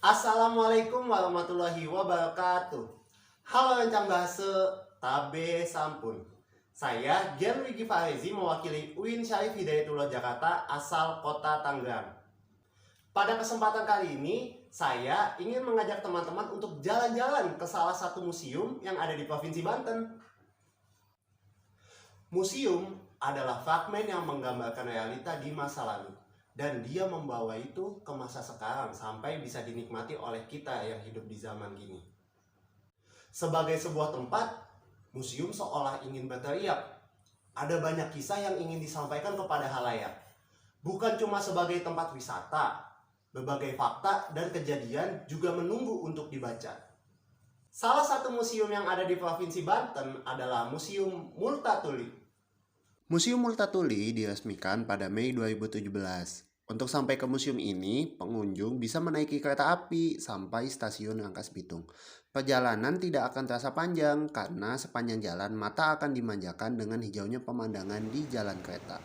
Assalamualaikum warahmatullahi wabarakatuh. Halo Encang Bahasa, Tabe Sampun. Saya Gianluigi Farezi mewakili UIN Syarif Hidayatullah Jakarta asal kota Tangerang. Pada kesempatan kali ini, saya ingin mengajak teman-teman untuk jalan-jalan ke salah satu museum yang ada di Provinsi Banten. Museum adalah fragmen yang menggambarkan realita di masa lalu. Dan dia membawa itu ke masa sekarang sampai bisa dinikmati oleh kita yang hidup di zaman kini. Sebagai sebuah tempat, museum seolah ingin berteriak. Ada banyak kisah yang ingin disampaikan kepada halayak. Bukan cuma sebagai tempat wisata, berbagai fakta dan kejadian juga menunggu untuk dibaca. Salah satu museum yang ada di Provinsi Banten adalah Museum Multatuli. Museum Multatuli diresmikan pada Mei 2017. Untuk sampai ke museum ini, pengunjung bisa menaiki kereta api sampai stasiun Rangkas Bitung. Perjalanan tidak akan terasa panjang karena sepanjang jalan mata akan dimanjakan dengan hijaunya pemandangan di jalan kereta.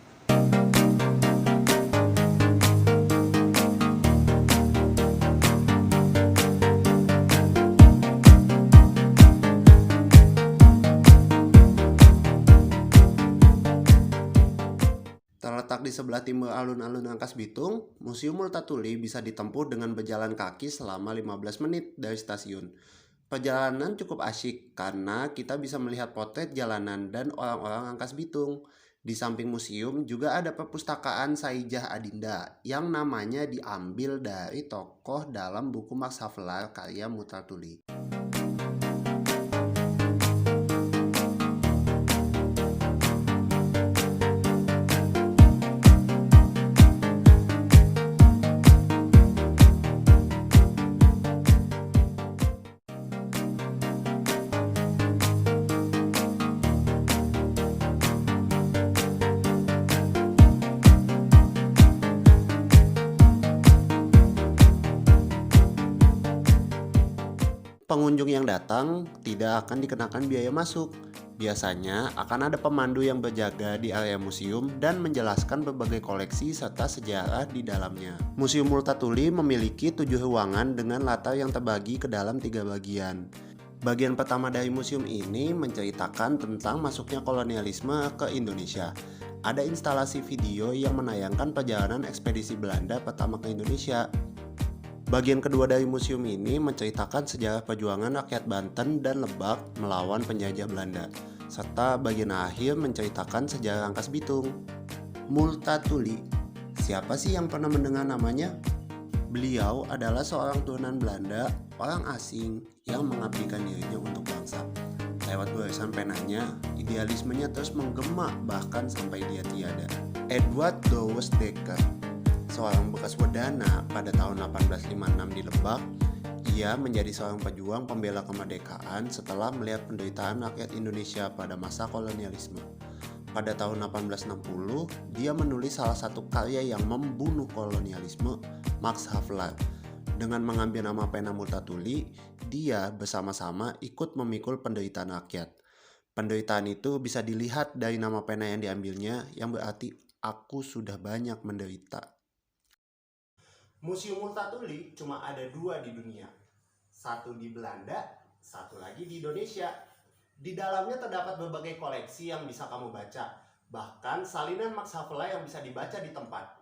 Terletak di sebelah timur alun-alun Rangkas Bitung, Museum Multatuli bisa ditempuh dengan berjalan kaki selama 15 menit dari stasiun. Perjalanan cukup asyik karena kita bisa melihat potret jalanan dan orang-orang Rangkas Bitung. Di samping museum juga ada perpustakaan Saijah Adinda yang namanya diambil dari tokoh dalam buku Max Havelaar karya Multatuli. Pengunjung yang datang tidak akan dikenakan biaya masuk. Biasanya akan ada pemandu yang berjaga di area museum dan menjelaskan berbagai koleksi serta sejarah di dalamnya. Museum Multatuli memiliki 7 ruangan dengan latar yang terbagi ke dalam 3 bagian. Bagian pertama dari museum ini menceritakan tentang masuknya kolonialisme ke Indonesia. Ada instalasi video yang menayangkan perjalanan ekspedisi Belanda pertama ke Indonesia. Bagian kedua dari museum ini menceritakan sejarah perjuangan rakyat Banten dan Lebak melawan penjajah Belanda, serta bagian akhir menceritakan sejarah Rangkas Bitung. Multatuli, siapa sih yang pernah mendengar namanya? Beliau adalah seorang turunan Belanda, orang asing yang mengabdikan dirinya untuk bangsa. Lewat tulisan penanya, idealismenya terus menggema bahkan sampai dia tiada. Edward Douwes Dekker, seorang bekas perdana pada tahun 1856 di Lebak, ia menjadi seorang pejuang pembela kemerdekaan setelah melihat penderitaan rakyat Indonesia pada masa kolonialisme. Pada tahun 1860, dia menulis salah satu karya yang membunuh kolonialisme, Max Havelaar. Dengan mengambil nama pena Multatuli, dia bersama-sama ikut memikul penderitaan rakyat. Penderitaan itu bisa dilihat dari nama pena yang diambilnya, yang berarti aku sudah banyak menderita. Museum Multatuli cuma ada 2 di dunia. Satu di Belanda, satu lagi di Indonesia. Di dalamnya terdapat berbagai koleksi yang bisa kamu baca. Bahkan salinan Max Havelaar yang bisa dibaca di tempat.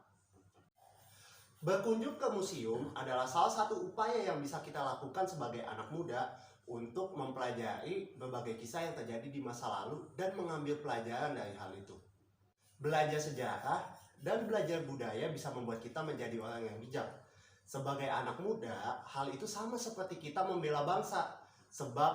Berkunjung ke museum adalah salah satu upaya yang bisa kita lakukan sebagai anak muda untuk mempelajari berbagai kisah yang terjadi di masa lalu dan mengambil pelajaran dari hal itu. Belajar sejarah dan belajar budaya bisa membuat kita menjadi orang yang bijak. Sebagai anak muda, hal itu sama seperti kita membela bangsa. Sebab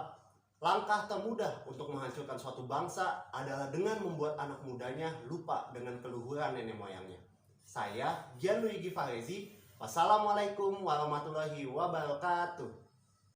langkah termudah untuk menghancurkan suatu bangsa adalah dengan membuat anak mudanya lupa dengan keluhuran nenek moyangnya. Saya Gianluigi Farezi. Wassalamualaikum warahmatullahi wabarakatuh.